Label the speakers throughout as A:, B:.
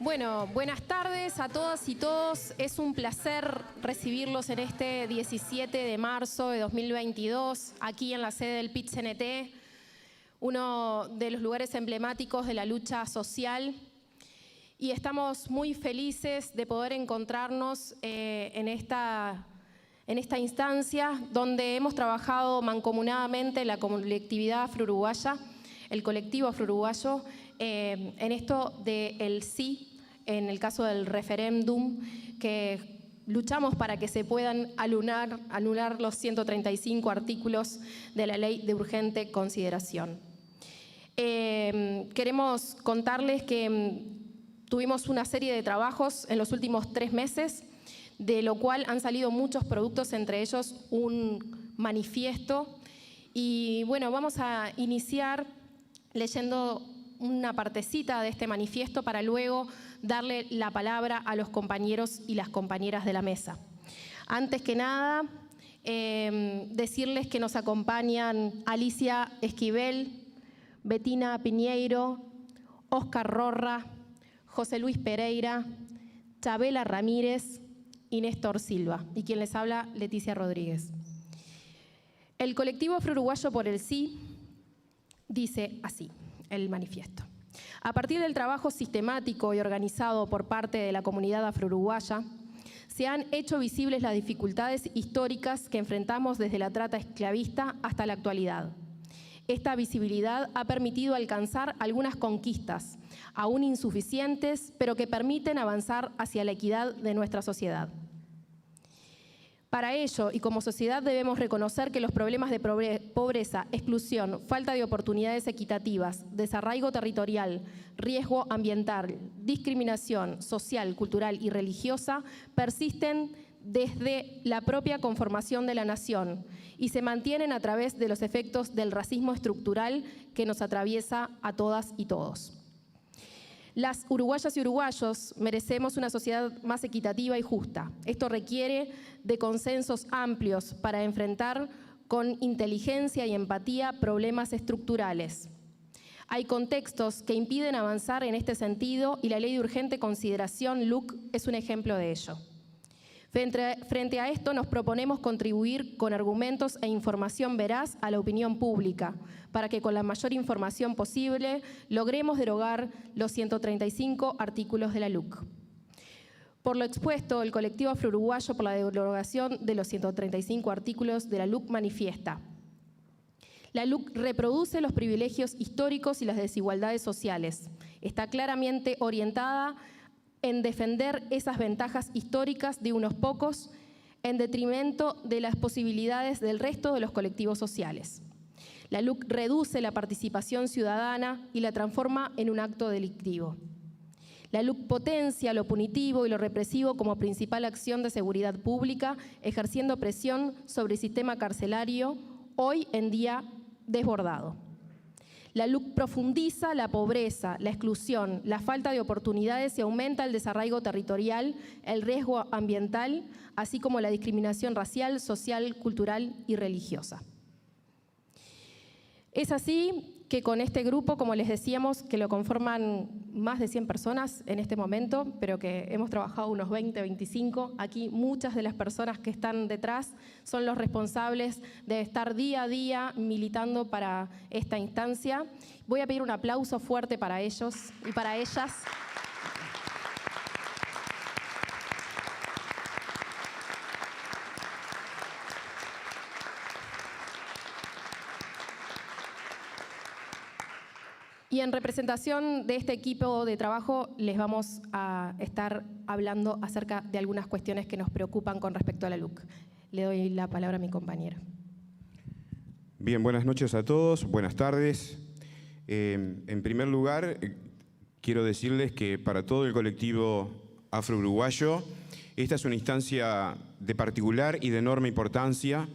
A: Bueno, buenas tardes a todas y todos. Es un placer recibirlos en este 17 de marzo de 2022, aquí en la sede del PIT-CNT, uno de los lugares emblemáticos de la lucha social. Y estamos muy felices de poder encontrarnos en esta instancia donde hemos trabajado mancomunadamente la colectividad afro-uruguaya, el colectivo afro-uruguayo, en esto del sí, en el caso del referéndum, que luchamos para que se puedan anular los 135 artículos de la ley de urgente consideración. Queremos contarles que tuvimos una serie de trabajos en los últimos 3 meses, de lo cual han salido muchos productos, entre ellos un manifiesto. Y bueno, vamos a iniciar leyendo una partecita de este manifiesto para luego darle la palabra a los compañeros y las compañeras de la mesa. Antes que nada, decirles que nos acompañan Alicia Esquivel, Betina Piñeiro, Oscar Rorra, José Luis Pereira, Chabela Ramírez y Néstor Silva, y quien les habla, Leticia Rodríguez. El colectivo afro-uruguayo por el sí dice así, el manifiesto. A partir del trabajo sistemático y organizado por parte de la comunidad afro-uruguaya, se han hecho visibles las dificultades históricas que enfrentamos desde la trata esclavista hasta la actualidad. Esta visibilidad ha permitido alcanzar algunas conquistas, aún insuficientes, pero que permiten avanzar hacia la equidad de nuestra sociedad. Para ello, y como sociedad, debemos reconocer que los problemas de pobreza, exclusión, falta de oportunidades equitativas, desarraigo territorial, riesgo ambiental, discriminación social, cultural y religiosa persisten desde la propia conformación de la nación y se mantienen a través de los efectos del racismo estructural que nos atraviesa a todas y todos. Las uruguayas y uruguayos merecemos una sociedad más equitativa y justa. Esto requiere de consensos amplios para enfrentar con inteligencia y empatía problemas estructurales. Hay contextos que impiden avanzar en este sentido y la Ley de Urgente Consideración, LUC, es un ejemplo de ello. Frente a esto nos proponemos contribuir con argumentos e información veraz a la opinión pública, para que con la mayor información posible logremos derogar los 135 artículos de la LUC. Por lo expuesto, el colectivo afro-uruguayo por la derogación de los 135 artículos de la LUC manifiesta: la LUC reproduce los privilegios históricos y las desigualdades sociales. Está claramente orientada en defender esas ventajas históricas de unos pocos en detrimento de las posibilidades del resto de los colectivos sociales. La LUC reduce la participación ciudadana y la transforma en un acto delictivo. La LUC potencia lo punitivo y lo represivo como principal acción de seguridad pública, ejerciendo presión sobre el sistema carcelario, hoy en día desbordado. La LUC profundiza la pobreza, la exclusión, la falta de oportunidades y aumenta el desarraigo territorial, el riesgo ambiental, así como la discriminación racial, social, cultural y religiosa. Es así que con este grupo, como les decíamos, que lo conforman más de 100 personas en este momento, pero que hemos trabajado unos 20, 25. Aquí muchas de las personas que están detrás son los responsables de estar día a día militando para esta instancia. Voy a pedir un aplauso fuerte para ellos y para ellas. Y en representación de este equipo de trabajo les vamos a estar hablando acerca de algunas cuestiones que nos preocupan con respecto a la LUC. Le doy la palabra a mi compañero.
B: Bien, buenas noches a todos, buenas tardes. En primer lugar, quiero decirles que para todo el colectivo afro-uruguayo, esta es una instancia de particular y de enorme importancia.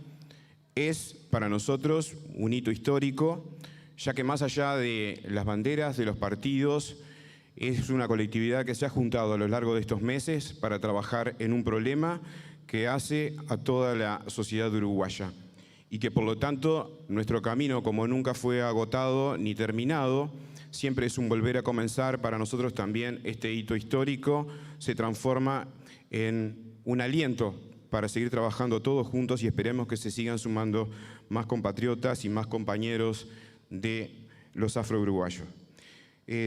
B: Es para nosotros un hito histórico, ya que más allá de las banderas de los partidos, es una colectividad que se ha juntado a lo largo de estos meses para trabajar en un problema que hace a toda la sociedad uruguaya y que por lo tanto nuestro camino, como nunca fue agotado ni terminado, siempre es un volver a comenzar. Para nosotros también este hito histórico se transforma en un aliento para seguir trabajando todos juntos y esperemos que se sigan sumando más compatriotas y más compañeros de los afro-uruguayos.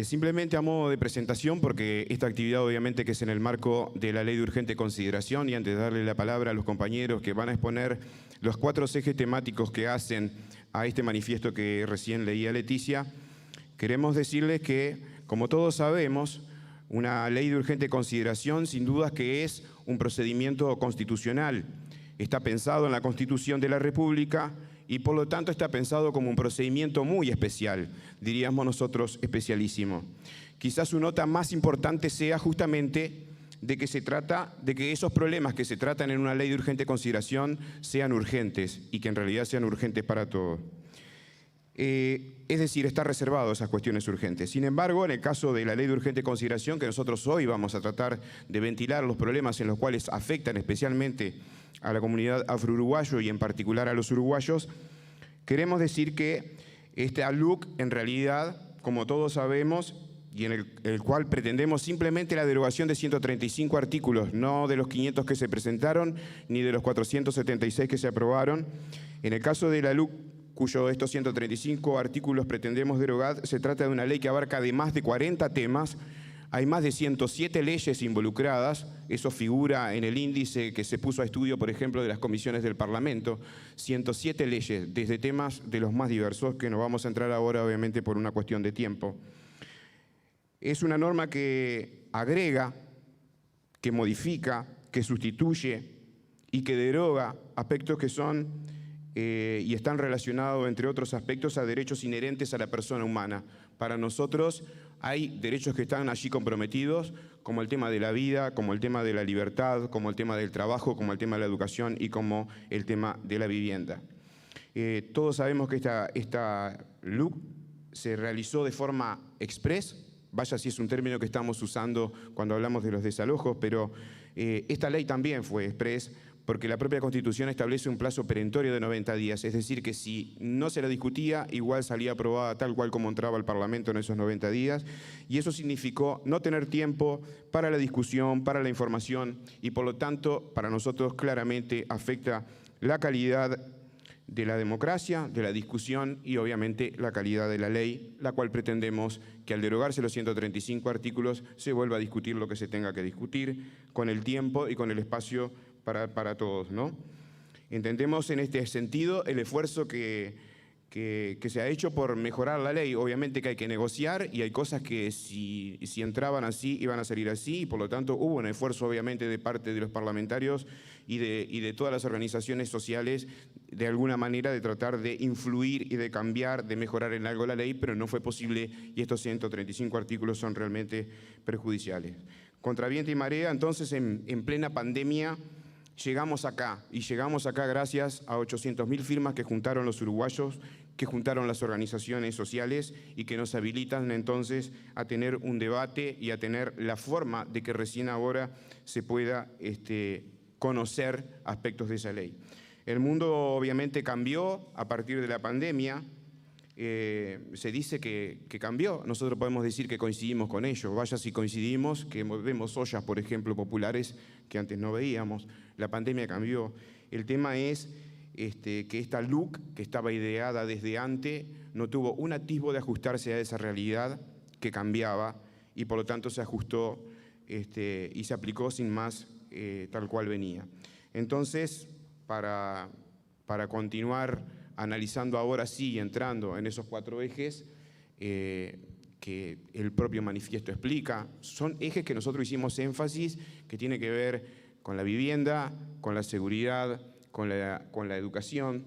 B: Simplemente a modo de presentación, porque esta actividad obviamente que es en el marco de la Ley de Urgente Consideración, y antes de darle la palabra a los compañeros que van a exponer los 4 ejes temáticos que hacen a este manifiesto que recién leía Leticia, queremos decirles que, como todos sabemos, una ley de urgente consideración sin duda que es un procedimiento constitucional. Está pensado en la Constitución de la República y por lo tanto está pensado como un procedimiento muy especial, diríamos nosotros especialísimo. Quizás su nota más importante sea justamente de que se trata de que esos problemas que se tratan en una ley de urgente consideración sean urgentes y que en realidad sean urgentes para todos. Es decir, está reservado a esas cuestiones urgentes. Sin embargo, en el caso de la ley de urgente consideración, que nosotros hoy vamos a tratar de ventilar los problemas en los cuales afectan especialmente a la comunidad afro-uruguayo y en particular a los uruguayos, queremos decir que este LUC en realidad, como todos sabemos, y en el cual pretendemos simplemente la derogación de 135 artículos, no de los 500 que se presentaron, ni de los 476 que se aprobaron. En el caso de la LUC, cuyo estos 135 artículos pretendemos derogar, se trata de una ley que abarca de más de 40 temas. Hay más de 107 leyes involucradas, eso figura en el índice que se puso a estudio, por ejemplo, de las comisiones del Parlamento, 107 leyes, desde temas de los más diversos, que no vamos a entrar ahora, obviamente, por una cuestión de tiempo. Es una norma que agrega, que modifica, que sustituye y que deroga aspectos que son y están relacionados, entre otros aspectos, a derechos inherentes a la persona humana. Para nosotros hay derechos que están allí comprometidos, como el tema de la vida, como el tema de la libertad, como el tema del trabajo, como el tema de la educación y como el tema de la vivienda. Todos sabemos que esta LUC se realizó de forma express, vaya si es un término que estamos usando cuando hablamos de los desalojos, pero esta ley también fue express, porque la propia Constitución establece un plazo perentorio de 90 días, es decir, que si no se la discutía, igual salía aprobada tal cual como entraba al Parlamento en esos 90 días, y eso significó no tener tiempo para la discusión, para la información, y por lo tanto, para nosotros claramente afecta la calidad de la democracia, de la discusión y obviamente la calidad de la ley, la cual pretendemos que al derogarse los 135 artículos se vuelva a discutir lo que se tenga que discutir, con el tiempo y con el espacio para todos, ¿no? Entendemos en este sentido el esfuerzo que se ha hecho por mejorar la ley. Obviamente que hay que negociar y hay cosas que si entraban así iban a salir así y por lo tanto hubo un esfuerzo obviamente de parte de los parlamentarios y de todas las organizaciones sociales de alguna manera de tratar de influir y de cambiar, de mejorar en algo la ley, pero no fue posible y estos 135 artículos son realmente perjudiciales. Contra viento y marea, entonces en plena pandemia, llegamos acá, y llegamos acá gracias a 800.000 firmas que juntaron los uruguayos, que juntaron las organizaciones sociales y que nos habilitan entonces a tener un debate y a tener la forma de que recién ahora se pueda conocer aspectos de esa ley. El mundo obviamente cambió a partir de la pandemia. Se dice que cambió, nosotros podemos decir que coincidimos con ello, vaya si coincidimos, que vemos ollas, por ejemplo, populares que antes no veíamos, la pandemia cambió. El tema es que esta LUC, que estaba ideada desde antes, no tuvo un atisbo de ajustarse a esa realidad que cambiaba y por lo tanto se ajustó y se aplicó sin más tal cual venía. Entonces, para continuar analizando ahora sí y entrando en esos 4 ejes que el propio manifiesto explica, son ejes que nosotros hicimos énfasis, que tiene que ver con la vivienda, con la seguridad, con la educación,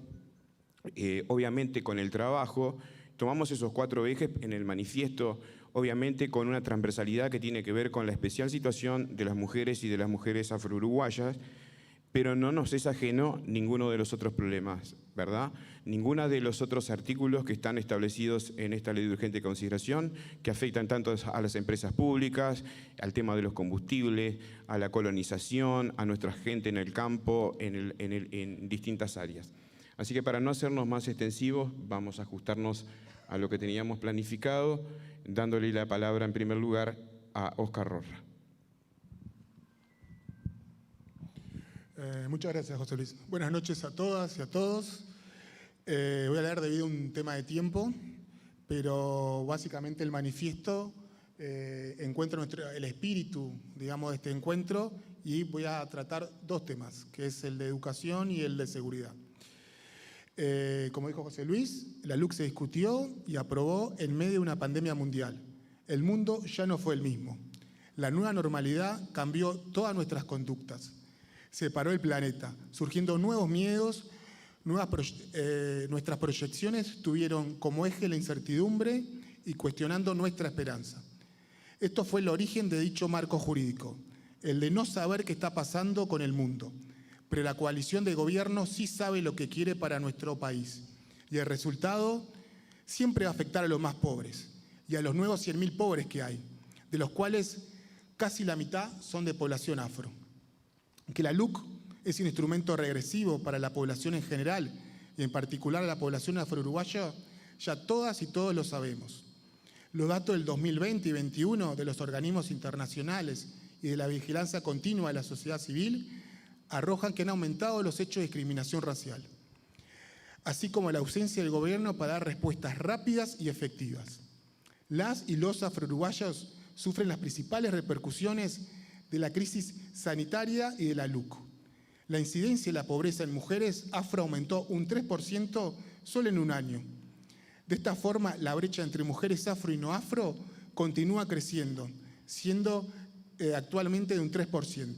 B: obviamente con el trabajo. Tomamos esos 4 ejes en el manifiesto, obviamente con una transversalidad que tiene que ver con la especial situación de las mujeres y de las mujeres afro-uruguayas, pero no nos es ajeno ninguno de los otros problemas, ¿verdad? Ninguno de los otros artículos que están establecidos en esta ley de urgente consideración, que afectan tanto a las empresas públicas, al tema de los combustibles, a la colonización, a nuestra gente en el campo, en distintas áreas. Así que para no hacernos más extensivos, vamos a ajustarnos a lo que teníamos planificado, dándole la palabra en primer lugar a Óscar Rocha.
C: Muchas gracias, José Luis. Buenas noches a todas y a todos. Voy a leer debido a un tema de tiempo, pero básicamente el manifiesto encuentra el espíritu, digamos, de este encuentro, y voy a tratar dos temas, que es el de educación y el de seguridad. Como dijo José Luis, la LUC se discutió y aprobó en medio de una pandemia mundial. El mundo ya no fue el mismo. La nueva normalidad cambió todas nuestras conductas. Separó el planeta, surgiendo nuevos miedos, nuestras proyecciones tuvieron como eje la incertidumbre y cuestionando nuestra esperanza. Esto fue el origen de dicho marco jurídico, el de no saber qué está pasando con el mundo, pero la coalición de gobierno sí sabe lo que quiere para nuestro país, y el resultado siempre va a afectar a los más pobres y a los nuevos 100.000 pobres que hay, de los cuales casi la mitad son de población afro. Que la LUC es un instrumento regresivo para la población en general y en particular la población afro-uruguaya, ya todas y todos lo sabemos. Los datos del 2020 y 2021 de los organismos internacionales y de la vigilancia continua de la sociedad civil arrojan que han aumentado los hechos de discriminación racial, así como la ausencia del gobierno para dar respuestas rápidas y efectivas. Las y los afro-uruguayos sufren las principales repercusiones de la crisis sanitaria y de la LUC. La incidencia de la pobreza en mujeres afro aumentó un 3% solo en un año. De esta forma, la brecha entre mujeres afro y no afro continúa creciendo, siendo actualmente de un 3%.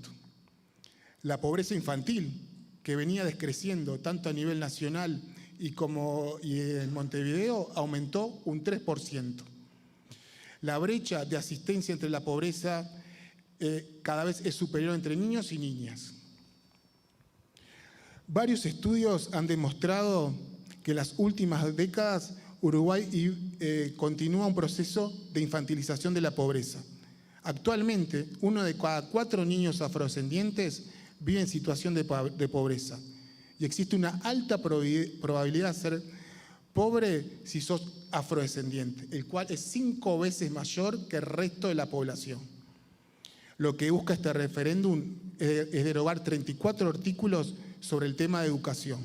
C: La pobreza infantil, que venía descreciendo tanto a nivel nacional y en Montevideo, aumentó un 3%. La brecha de asistencia entre la pobreza cada vez es superior entre niños y niñas. Varios estudios han demostrado que en las últimas décadas Uruguay continúa un proceso de infantilización de la pobreza. Actualmente, 1 de cada 4 niños afrodescendientes vive en situación de pobreza y existe una alta probabilidad de ser pobre si sos afrodescendiente, el cual es 5 veces mayor que el resto de la población. Lo que busca este referéndum es derogar 34 artículos sobre el tema de educación.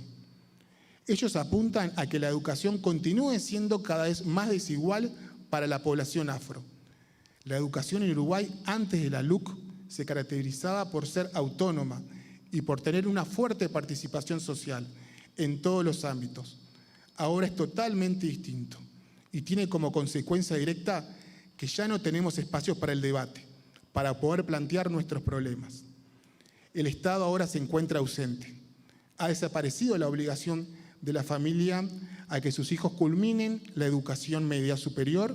C: Ellos apuntan a que la educación continúe siendo cada vez más desigual para la población afro. La educación en Uruguay antes de la LUC se caracterizaba por ser autónoma y por tener una fuerte participación social en todos los ámbitos. Ahora es totalmente distinto y tiene como consecuencia directa que ya no tenemos espacios para el debate, para poder plantear nuestros problemas. El Estado ahora se encuentra ausente. Ha desaparecido la obligación de la familia a que sus hijos culminen la educación media superior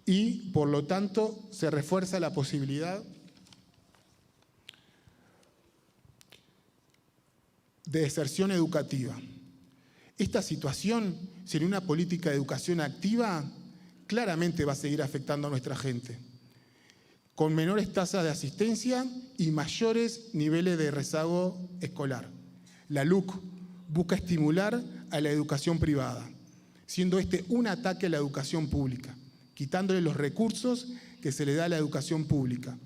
C: y, por lo tanto, se refuerza la posibilidad de deserción educativa. Esta situación, sin una política de educación activa, claramente va a seguir afectando a nuestra gente, con menores tasas de asistencia y mayores niveles de rezago escolar. La LUC busca estimular a la educación privada, siendo este un ataque a la educación pública, quitándole los recursos que se le da a la educación pública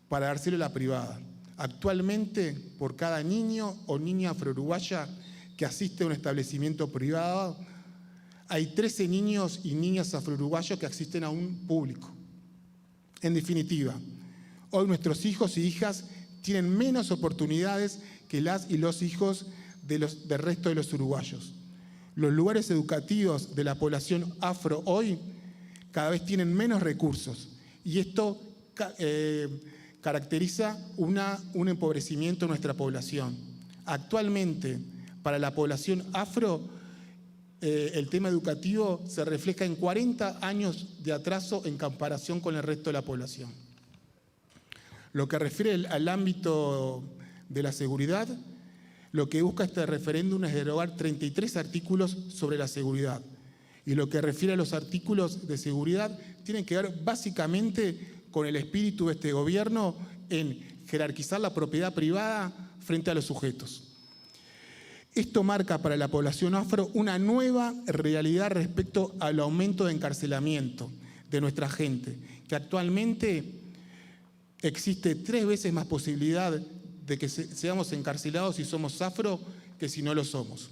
C: para dárselo a la privada. Actualmente, por cada niño o niña afro-uruguaya que asiste a un establecimiento privado, hay 13 niños y niñas afro-uruguayos que asisten a un público. En definitiva, hoy nuestros hijos y hijas tienen menos oportunidades que las y los hijos del resto de los uruguayos. Los lugares educativos de la población afro hoy cada vez tienen menos recursos y esto caracteriza un empobrecimiento de nuestra población. Actualmente, para la población afro, el tema educativo se refleja en 40 años de atraso en comparación con el resto de la población. Lo que refiere al ámbito de la seguridad, lo que busca este referéndum es derogar 33 artículos sobre la seguridad. Y lo que refiere a los artículos de seguridad tienen que ver básicamente con el espíritu de este gobierno en jerarquizar la propiedad privada frente a los sujetos. Esto marca para la población afro una nueva realidad respecto al aumento de encarcelamiento de nuestra gente, que actualmente existe 3 veces más posibilidad de que seamos encarcelados si somos afro que si no lo somos.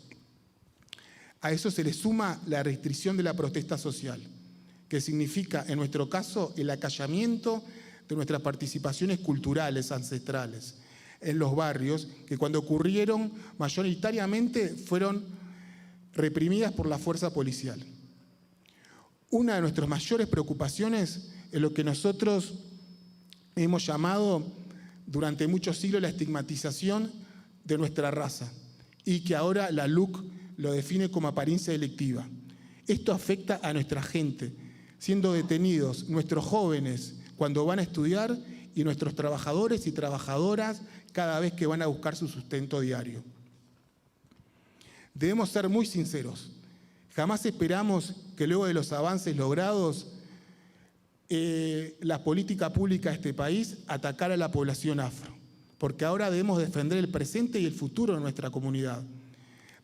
C: A eso se le suma la restricción de la protesta social, que significa, en nuestro caso, el acallamiento de nuestras participaciones culturales ancestrales en los barrios, que cuando ocurrieron mayoritariamente fueron reprimidas por la fuerza policial. Una de nuestras mayores preocupaciones es lo que nosotros hemos llamado durante muchos siglos la estigmatización de nuestra raza y que ahora la LUC lo define como apariencia delictiva. Esto afecta a nuestra gente, siendo detenidos nuestros jóvenes cuando van a estudiar y nuestros trabajadores y trabajadoras cada vez que van a buscar su sustento diario. Debemos ser muy sinceros. Jamás esperamos que luego de los avances logrados la política pública de este país atacara a la población afro, porque ahora debemos defender el presente y el futuro de nuestra comunidad.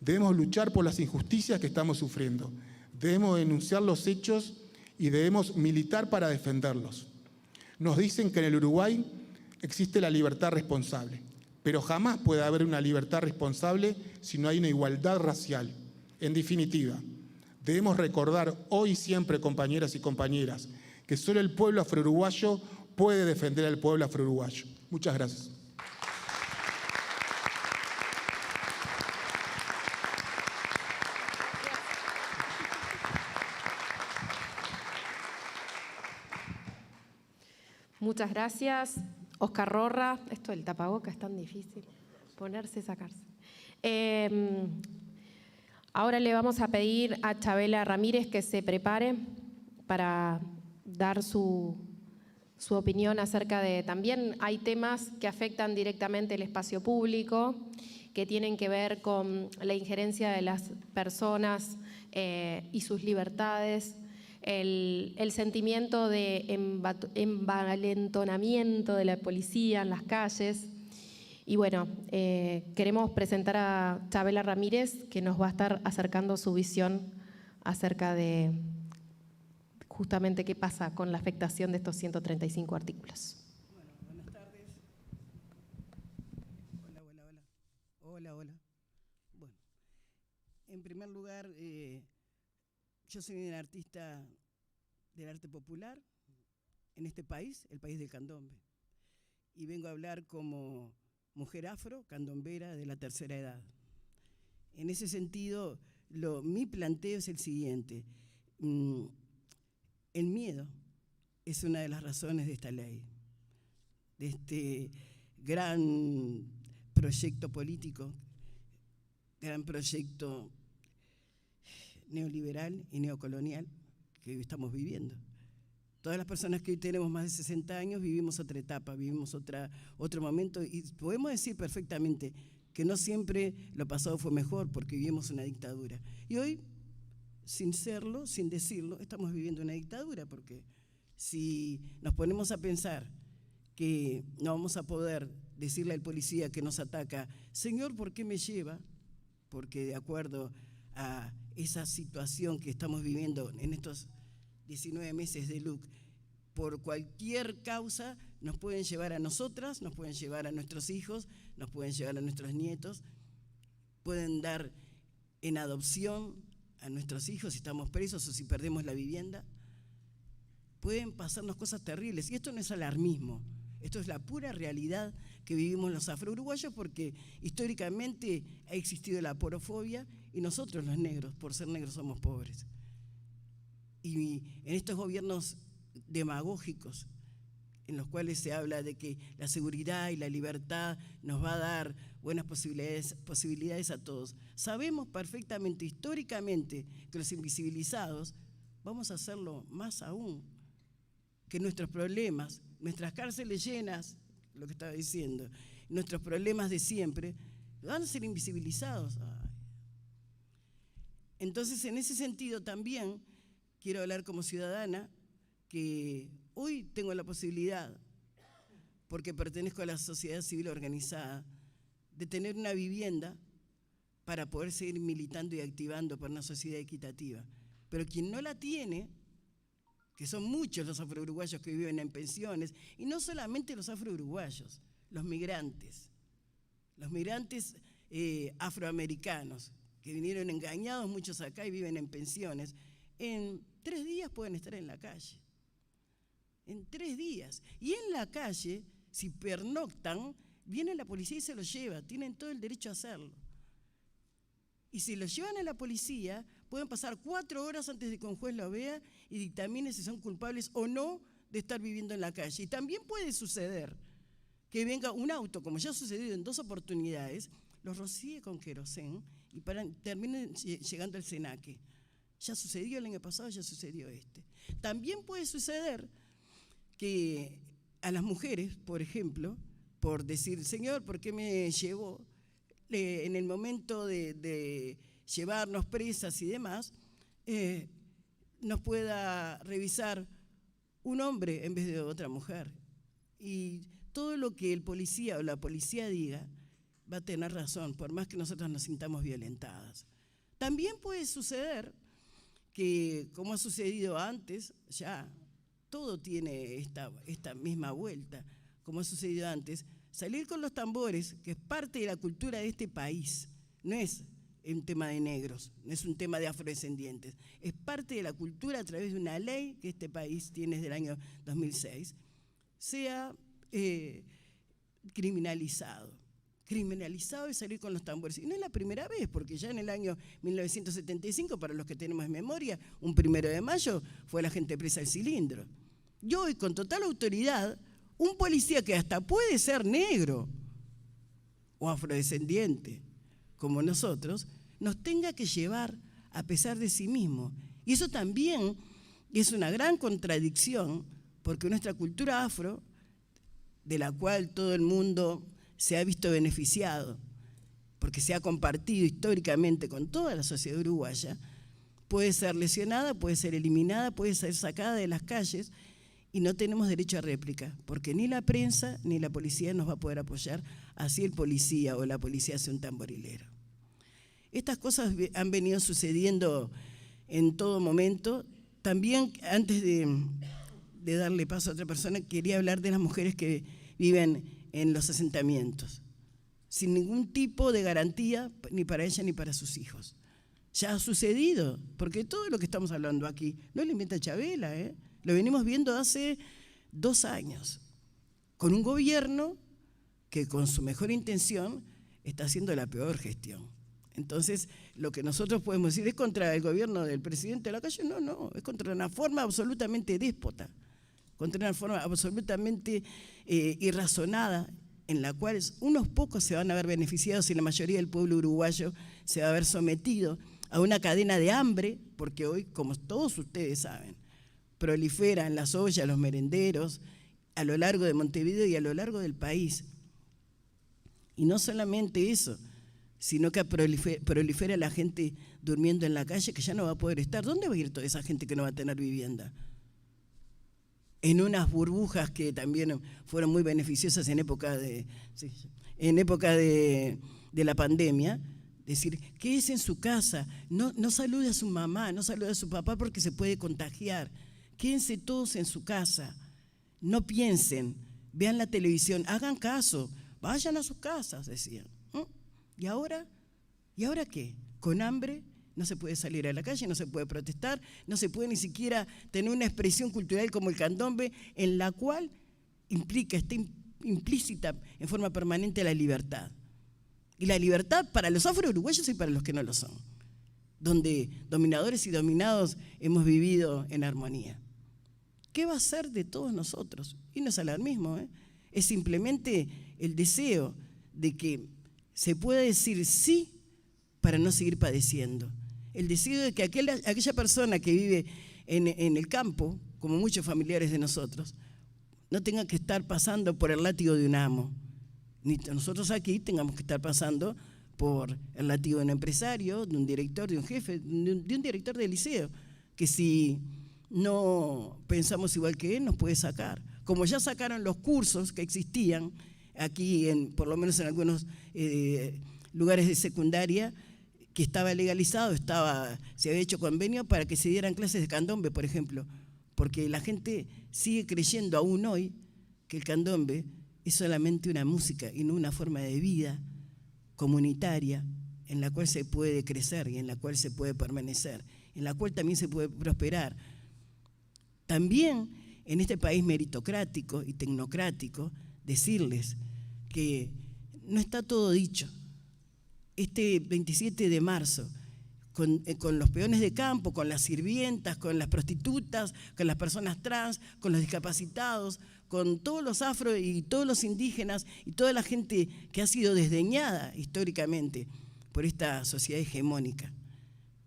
C: Debemos luchar por las injusticias que estamos sufriendo, debemos denunciar los hechos y debemos militar para defenderlos. Nos dicen que en el Uruguay existe la libertad responsable, pero jamás puede haber una libertad responsable si no hay una igualdad racial. En definitiva, debemos recordar hoy y siempre, compañeras y compañeras, que solo el pueblo afro-uruguayo puede defender al pueblo afro-uruguayo. Muchas gracias.
A: Muchas gracias. Oscar Rorra. Esto del tapaboca es tan difícil. Ponerse y sacarse. Ahora le vamos a pedir a Chabela Ramírez que se prepare para dar su opinión acerca de… También hay temas que afectan directamente el espacio público, que tienen que ver con la injerencia de las personas y sus libertades, el sentimiento de envalentonamiento de la policía en las calles. Y bueno, queremos presentar a Chabela Ramírez, que nos va a estar acercando su visión acerca de justamente qué pasa con la afectación de estos 135 artículos.
D: Bueno, buenas tardes. Hola. Bueno, en primer lugar, yo soy una artista del arte popular en este país, el país del candombe, y vengo a hablar como mujer afro, candombera de la tercera edad. En ese sentido, mi planteo es el siguiente. El miedo es una de las razones de esta ley, de este gran proyecto político, gran proyecto neoliberal y neocolonial que hoy estamos viviendo. Todas las personas que hoy tenemos más de 60 años vivimos otra etapa, vivimos otro momento, y podemos decir perfectamente que no siempre lo pasado fue mejor porque vivimos una dictadura. Y hoy, sin serlo, sin decirlo, estamos viviendo una dictadura, porque si nos ponemos a pensar que no vamos a poder decirle al policía que nos ataca, señor, ¿por qué me lleva? Porque de acuerdo a esa situación que estamos viviendo en estos 19 meses de LUC, por cualquier causa nos pueden llevar a nosotras, nos pueden llevar a nuestros hijos, nos pueden llevar a nuestros nietos, pueden dar en adopción a nuestros hijos si estamos presos o si perdemos la vivienda. Pueden pasarnos cosas terribles, y esto no es alarmismo, esto es la pura realidad que vivimos los afro-uruguayos, porque históricamente ha existido la porofobia y nosotros los negros, por ser negros, somos pobres. Y en estos gobiernos demagógicos, en los cuales se habla de que la seguridad y la libertad nos va a dar buenas posibilidades a todos, sabemos perfectamente, históricamente, que los invisibilizados vamos a hacerlo más aún, que nuestros problemas, nuestras cárceles llenas, lo que estaba diciendo, nuestros problemas de siempre, van a ser invisibilizados. Entonces, en ese sentido también quiero hablar como ciudadana, que hoy tengo la posibilidad, porque pertenezco a la sociedad civil organizada, de tener una vivienda para poder seguir militando y activando por una sociedad equitativa. Pero quien no la tiene, que son muchos los afro-uruguayos que viven en pensiones, y no solamente los afro-uruguayos, los migrantes afroamericanos, que vinieron engañados muchos acá y viven en pensiones, en 3 días pueden estar en la calle. En 3 días. Y en la calle, si pernoctan, viene la policía y se los lleva, tienen todo el derecho a hacerlo. Y si los llevan a la policía, pueden pasar 4 horas antes de que un juez lo vea y dictamine si son culpables o no de estar viviendo en la calle. Y también puede suceder que venga un auto, como ya ha sucedido en 2 oportunidades, los rocíe con querosén y terminen llegando al Senaque. Ya sucedió el año pasado, ya sucedió este. También puede suceder que a las mujeres, por ejemplo, por decir, Señor, ¿por qué me llevó? En el momento de llevarnos presas y demás, nos pueda revisar un hombre en vez de otra mujer. Y todo lo que el policía o la policía diga va a tener razón, por más que nosotros nos sintamos violentadas. También puede suceder que, como ha sucedido antes, ya todo tiene esta misma vuelta, como ha sucedido antes, salir con los tambores, que es parte de la cultura de este país, no es un tema de negros, no es un tema de afrodescendientes, es parte de la cultura a través de una ley que este país tiene desde el año 2006, sea criminalizado y salir con los tambores. Y no es la primera vez, porque ya en el año 1975, para los que tenemos memoria, un 1 de mayo fue la gente presa al cilindro. Y hoy, con total autoridad, un policía que hasta puede ser negro o afrodescendiente, como nosotros, nos tenga que llevar a pesar de sí mismo. Y eso también es una gran contradicción, porque nuestra cultura afro, de la cual todo el mundo se ha visto beneficiado, porque se ha compartido históricamente con toda la sociedad uruguaya, puede ser lesionada, puede ser eliminada, puede ser sacada de las calles, y no tenemos derecho a réplica, porque ni la prensa ni la policía nos va a poder apoyar, así el policía o la policía sea un tamborilero. Estas cosas han venido sucediendo en todo momento. También, antes de darle paso a otra persona, quería hablar de las mujeres que viven en los asentamientos, sin ningún tipo de garantía ni para ella ni para sus hijos. Ya ha sucedido, porque todo lo que estamos hablando aquí no lo inventa Chabela, lo venimos viendo hace 2 años, con un gobierno que con su mejor intención está haciendo la peor gestión. Entonces, lo que nosotros podemos decir es contra el gobierno del presidente de la calle, no, es contra una forma absolutamente déspota, contra una forma absolutamente irrazonada, en la cual unos pocos se van a ver beneficiados y la mayoría del pueblo uruguayo se va a ver sometido a una cadena de hambre, porque hoy, como todos ustedes saben, proliferan las ollas, los merenderos, a lo largo de Montevideo y a lo largo del país. Y no solamente eso, sino que prolifera la gente durmiendo en la calle, que ya no va a poder estar. ¿Dónde va a ir toda esa gente que no va a tener vivienda? En unas burbujas que también fueron muy beneficiosas en época de la pandemia. Decir, quédese en su casa, no salude a su mamá, no salude a su papá porque se puede contagiar. Quédense todos en su casa, no piensen, vean la televisión, hagan caso, vayan a sus casas, decían. ¿Y ahora? ¿Y ahora qué? ¿Con hambre? No se puede salir a la calle, no se puede protestar, no se puede ni siquiera tener una expresión cultural como el candombe, en la cual está implícita en forma permanente la libertad. Y la libertad para los afro-uruguayos y para los que no lo son, donde dominadores y dominados hemos vivido en armonía. ¿Qué va a ser de todos nosotros? Y no es alarmismo, es simplemente el deseo de que se pueda decir sí para no seguir padeciendo. El deseo de que aquella persona que vive en el campo, como muchos familiares de nosotros, no tenga que estar pasando por el látigo de un amo, ni nosotros aquí tengamos que estar pasando por el látigo de un empresario, de un director, de un jefe, de un director de liceo, que si no pensamos igual que él nos puede sacar. Como ya sacaron los cursos que existían aquí, por lo menos en algunos lugares de secundaria, que estaba legalizado, se había hecho convenio para que se dieran clases de candombe, por ejemplo, porque la gente sigue creyendo aún hoy que el candombe es solamente una música y no una forma de vida comunitaria en la cual se puede crecer y en la cual se puede permanecer, en la cual también se puede prosperar. También en este país meritocrático y tecnocrático, decirles que no está todo dicho. Este 27 de marzo, con los peones de campo, con las sirvientas, con las prostitutas, con las personas trans, con los discapacitados, con todos los afro y todos los indígenas y toda la gente que ha sido desdeñada históricamente por esta sociedad hegemónica,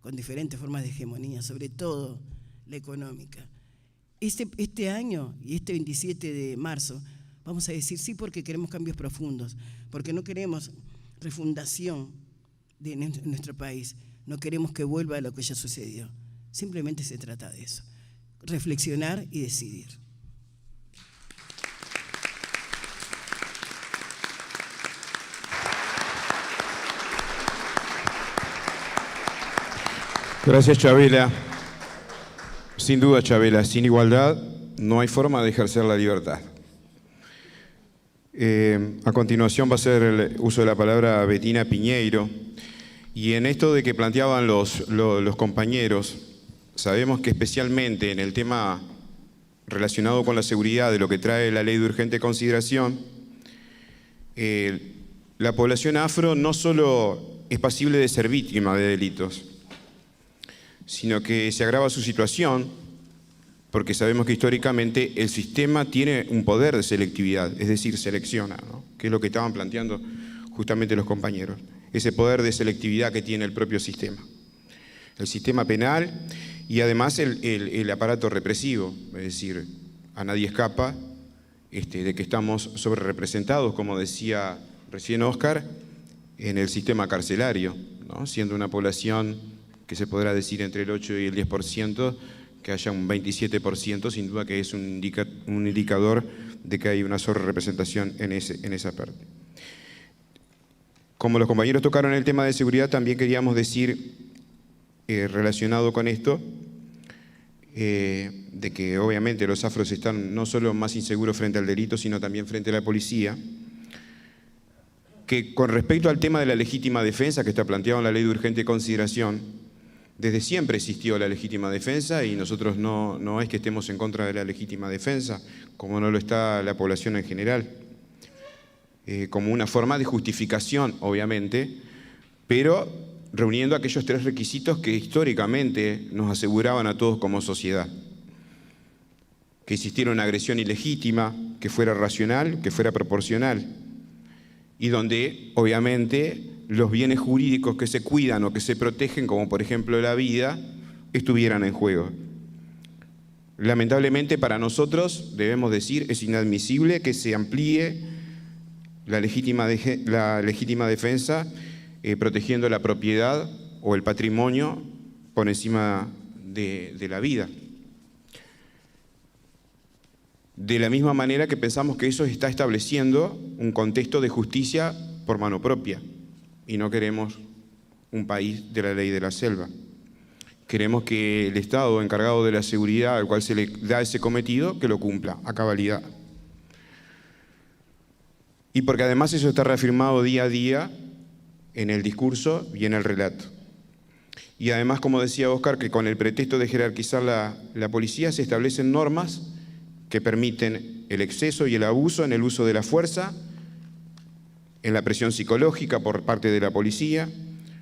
D: con diferentes formas de hegemonía, sobre todo la económica. Este año y este 27 de marzo vamos a decir sí porque queremos cambios profundos, porque no queremos refundación de nuestro país, no queremos que vuelva a lo que ya sucedió. Simplemente se trata de eso, reflexionar y decidir.
B: Gracias, Chabela. Sin duda, Chabela, sin igualdad no hay forma de ejercer la libertad. A continuación va a ser el uso de la palabra Betina Piñeiro. Y en esto de que planteaban los compañeros, sabemos que especialmente en el tema relacionado con la seguridad, de lo que trae la ley de urgente consideración, la población afro no solo es pasible de ser víctima de delitos, sino que se agrava su situación porque sabemos que históricamente el sistema tiene un poder de selectividad, es decir, selecciona, ¿no? Que es lo que estaban planteando justamente los compañeros, ese poder de selectividad que tiene el propio sistema. El sistema penal y además el aparato represivo, es decir, a nadie escapa de que estamos sobrerepresentados, como decía recién Óscar, en el sistema carcelario, ¿no? Siendo una población que se podrá decir entre el 8 y el 10%, que haya un 27%, sin duda que es un indicador de que hay una sobrerepresentación en esa parte. Como los compañeros tocaron el tema de seguridad, también queríamos decir, relacionado con esto, de que obviamente los afros están no solo más inseguros frente al delito, sino también frente a la policía, que con respecto al tema de la legítima defensa que está planteado en la ley de urgente consideración, desde siempre existió la legítima defensa y nosotros no es que estemos en contra de la legítima defensa, como no lo está la población en general, como una forma de justificación, obviamente, pero reuniendo aquellos tres requisitos que históricamente nos aseguraban a todos como sociedad. Que existiera una agresión ilegítima, que fuera racional, que fuera proporcional, y donde, obviamente, los bienes jurídicos que se cuidan o que se protegen, como por ejemplo la vida, estuvieran en juego. Lamentablemente para nosotros, debemos decir, es inadmisible que se amplíe la legítima defensa protegiendo la propiedad o el patrimonio por encima de la vida. De la misma manera que pensamos que eso está estableciendo un contexto de justicia por mano propia. Y no queremos un país de la ley de la selva. Queremos que el Estado encargado de la seguridad al cual se le da ese cometido, que lo cumpla a cabalidad. Y porque además eso está reafirmado día a día en el discurso y en el relato. Y además, como decía Óscar, que con el pretexto de jerarquizar la policía se establecen normas que permiten el exceso y el abuso en el uso de la fuerza, en la presión psicológica por parte de la policía,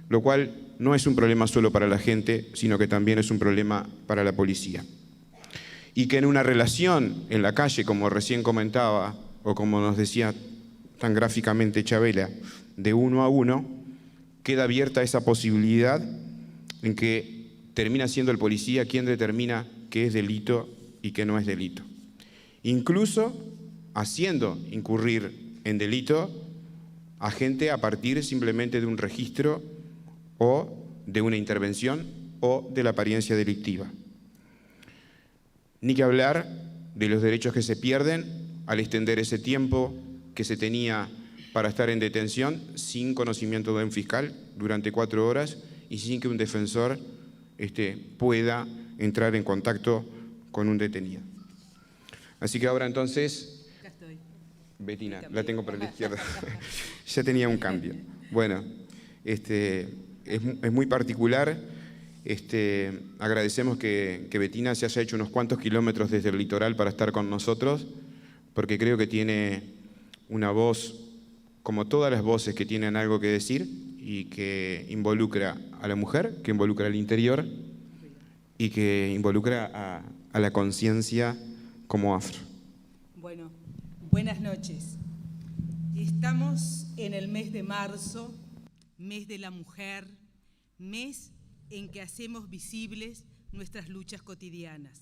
B: lo cual no es un problema solo para la gente, sino que también es un problema para la policía. Y que en una relación en la calle, como recién comentaba, o como nos decía tan gráficamente Chabela, de uno a uno, queda abierta esa posibilidad en que termina siendo el policía quien determina qué es delito y qué no es delito. Incluso haciendo incurrir en delito a gente a partir simplemente de un registro o de una intervención o de la apariencia delictiva. Ni que hablar de los derechos que se pierden al extender ese tiempo que se tenía para estar en detención sin conocimiento de un fiscal durante 4 horas y sin que un defensor pueda entrar en contacto con un detenido. Así que ahora entonces,
E: Acá estoy.
B: Betina, la tengo para la izquierda. Ya tenía un cambio. Bueno, es muy particular. Agradecemos que Betina se haya hecho unos cuantos kilómetros desde el litoral para estar con nosotros, porque creo que tiene una voz, como todas las voces que tienen algo que decir y que involucra a la mujer, que involucra al interior y que involucra a la conciencia como afro.
E: Bueno, buenas noches. Estamos en el mes de marzo, mes de la mujer, mes en que hacemos visibles nuestras luchas cotidianas.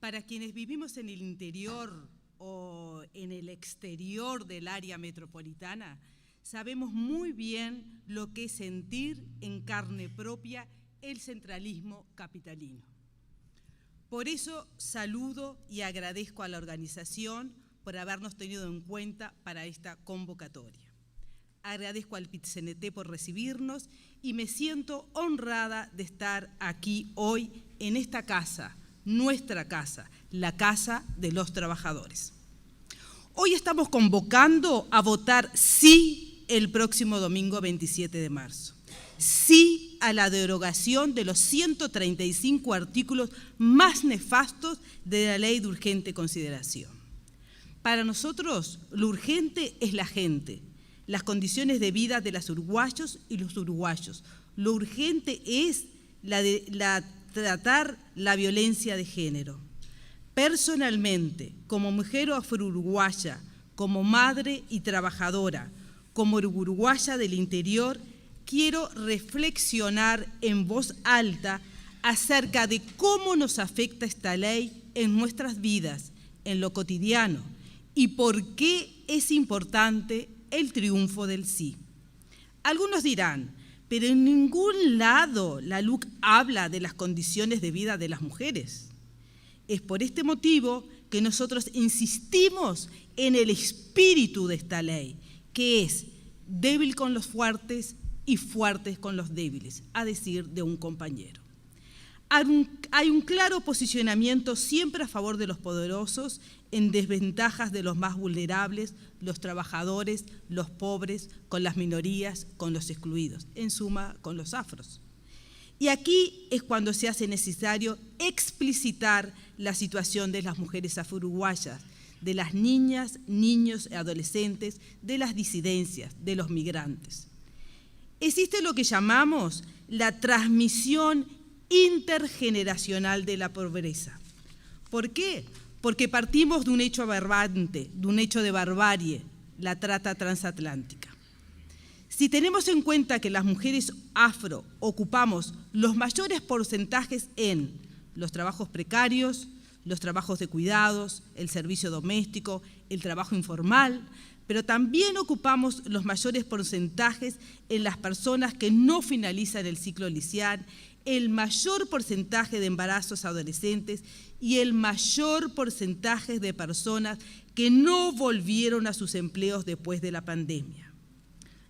E: Para quienes vivimos en el interior o en el exterior del área metropolitana, sabemos muy bien lo que es sentir en carne propia el centralismo capitalino. Por eso saludo y agradezco a la organización por habernos tenido en cuenta para esta convocatoria. Agradezco al PIT-CNT por recibirnos y me siento honrada de estar aquí hoy en esta casa, nuestra casa, la Casa de los Trabajadores. Hoy estamos convocando a votar sí el próximo domingo 27 de marzo. Sí a la derogación de los 135 artículos más nefastos de la Ley de Urgente Consideración. Para nosotros, lo urgente es la gente, las condiciones de vida de los uruguayos y los uruguayos. Lo urgente es tratar la violencia de género. Personalmente, como mujer afro-uruguaya, como madre y trabajadora, como uruguaya del interior, quiero reflexionar en voz alta acerca de cómo nos afecta esta ley en nuestras vidas, en lo cotidiano, y por qué es importante el triunfo del sí. Algunos dirán, pero en ningún lado la LUC habla de las condiciones de vida de las mujeres. Es por este motivo que nosotros insistimos en el espíritu de esta ley, que es débil con los fuertes y fuertes con los débiles, a decir de un compañero. Hay un claro posicionamiento siempre a favor de los poderosos, en desventajas de los más vulnerables, los trabajadores, los pobres, con las minorías, con los excluidos, en suma, con los afros. Y aquí es cuando se hace necesario explicitar la situación de las mujeres afro-uruguayas, de las niñas, niños y adolescentes, de las disidencias, de los migrantes. Existe lo que llamamos la transmisión intergeneracional de la pobreza. ¿Por qué? Porque partimos de un hecho aberrante, de un hecho de barbarie, la trata transatlántica. Si tenemos en cuenta que las mujeres afro ocupamos los mayores porcentajes en los trabajos precarios, los trabajos de cuidados, el servicio doméstico, el trabajo informal, pero también ocupamos los mayores porcentajes en las personas que no finalizan el ciclo liceal, el mayor porcentaje de embarazos adolescentes y el mayor porcentaje de personas que no volvieron a sus empleos después de la pandemia.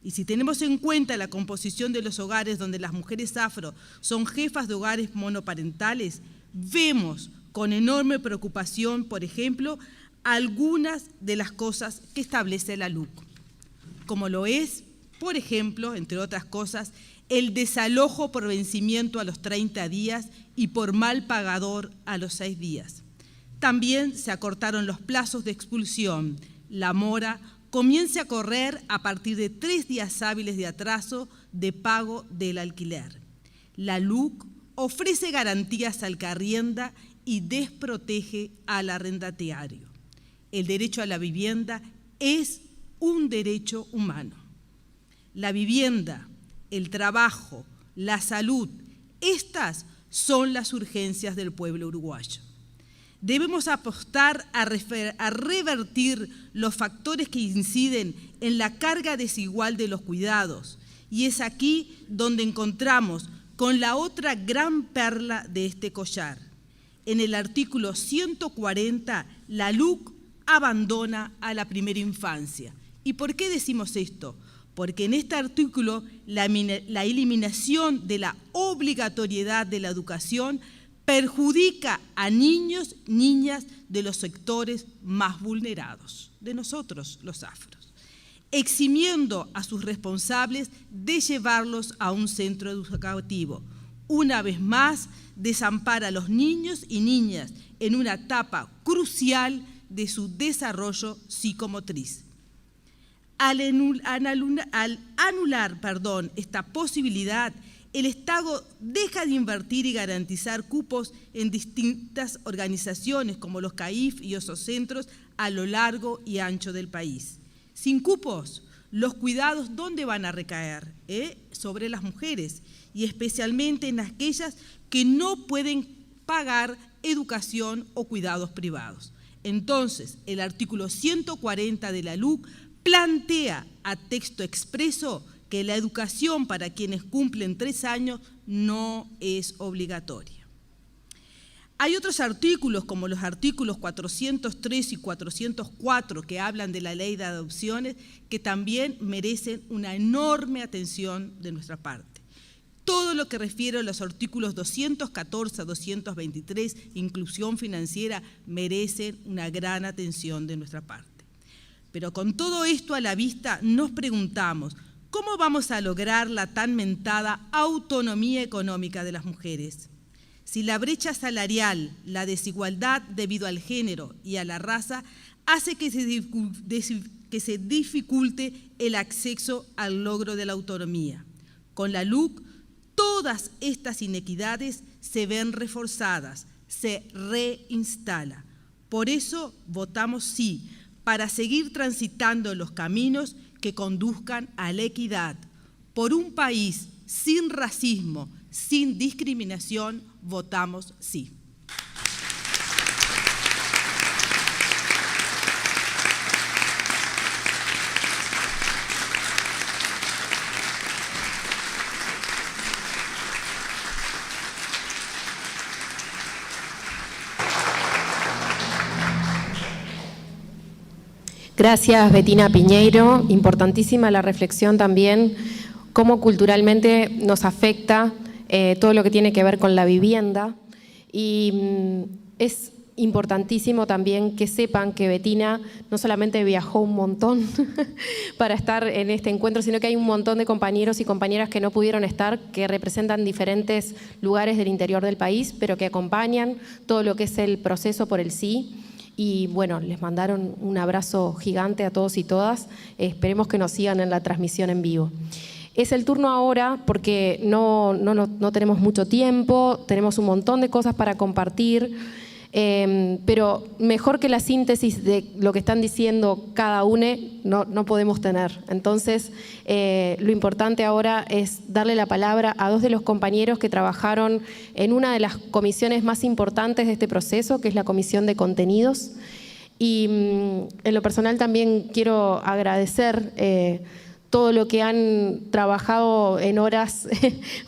E: Y si tenemos en cuenta la composición de los hogares donde las mujeres afro son jefas de hogares monoparentales, vemos con enorme preocupación, por ejemplo, algunas de las cosas que establece la LUC, como lo es, por ejemplo, entre otras cosas, el desalojo por vencimiento a los 30 días y por mal pagador a los 6 días. También se acortaron los plazos de expulsión. La mora comienza a correr a partir de 3 días hábiles de atraso de pago del alquiler. La LUC ofrece garantías al que arrienda y desprotege al arrendatario. El derecho a la vivienda es un derecho humano. La vivienda, el trabajo, la salud, estas son las urgencias del pueblo uruguayo. Debemos apostar a revertir los factores que inciden en la carga desigual de los cuidados, y es aquí donde encontramos con la otra gran perla de este collar. En el artículo 140, la LUC abandona a la primera infancia. ¿Y por qué decimos esto? porque en este artículo la eliminación de la obligatoriedad de la educación perjudica a niños, niñas de los sectores más vulnerados, de nosotros los afros, eximiendo a sus responsables de llevarlos a un centro educativo. Una vez más, desampara a los niños y niñas en una etapa crucial de su desarrollo psicomotriz. Al anular esta posibilidad, el Estado deja de invertir y garantizar cupos en distintas organizaciones como los CAIF y otros centros a lo largo y ancho del país. Sin cupos, los cuidados, ¿dónde van a recaer? Sobre las mujeres, y especialmente en aquellas que no pueden pagar educación o cuidados privados. Entonces, el artículo 140 de la LUC plantea a texto expreso que la educación para quienes cumplen 3 años no es obligatoria. Hay otros artículos, como los artículos 403 y 404, que hablan de la ley de adopciones, que también merecen una enorme atención de nuestra parte. Todo lo que refiere a los artículos 214 a 223, inclusión financiera, merecen una gran atención de nuestra parte. Pero con todo esto a la vista, nos preguntamos, ¿cómo vamos a lograr la tan mentada autonomía económica de las mujeres? Si la brecha salarial, la desigualdad debido al género y a la raza hace que se dificulte el acceso al logro de la autonomía. Con la LUC, todas estas inequidades se ven reforzadas, se reinstala. Por eso votamos sí, para seguir transitando los caminos que conduzcan a la equidad. Por un país sin racismo, sin discriminación, votamos sí.
A: Gracias, Betina Piñeiro. Importantísima la reflexión también, cómo culturalmente nos afecta todo lo que tiene que ver con la vivienda. Y es importantísimo también que sepan que Betina no solamente viajó un montón para estar en este encuentro, sino que hay un montón de compañeros y compañeras que no pudieron estar, que representan diferentes lugares del interior del país, pero que acompañan todo lo que es el proceso por el sí. Y bueno, les mandaron un abrazo gigante a todos y todas. Esperemos que nos sigan en la transmisión en vivo. Es el turno ahora porque no tenemos mucho tiempo, tenemos un montón de cosas para compartir, pero mejor que la síntesis de lo que están diciendo cada uno no podemos tener. Entonces, lo importante ahora es darle la palabra a 2 de los compañeros que trabajaron en una de las comisiones más importantes de este proceso, que es la Comisión de Contenidos. Y en lo personal también quiero agradecer todo lo que han trabajado en horas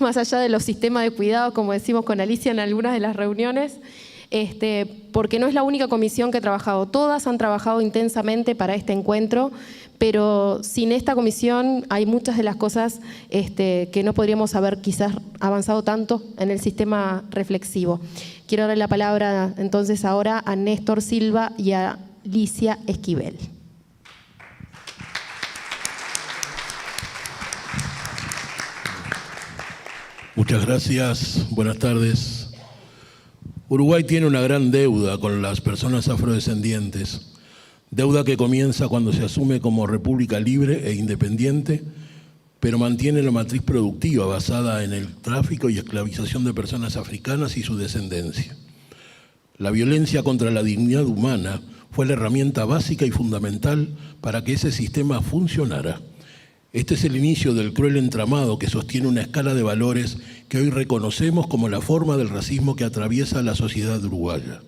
A: más allá de los sistemas de cuidado, como decimos con Alicia en algunas de las reuniones, porque no es la única comisión que ha trabajado. Todas han trabajado intensamente para este encuentro, pero sin esta comisión hay muchas de las cosas que no podríamos haber quizás avanzado tanto en el sistema reflexivo. Quiero darle la palabra entonces ahora a Néstor Silva y a Licia Esquivel.
F: Muchas gracias, buenas tardes. Uruguay tiene una gran deuda con las personas afrodescendientes, deuda que comienza cuando se asume como república libre e independiente, pero mantiene la matriz productiva basada en el tráfico y esclavización de personas africanas y su descendencia. La violencia contra la dignidad humana fue la herramienta básica y fundamental para que ese sistema funcionara. Este es el inicio del cruel entramado que sostiene una escala de valores que hoy reconocemos como la forma del racismo que atraviesa la sociedad uruguaya.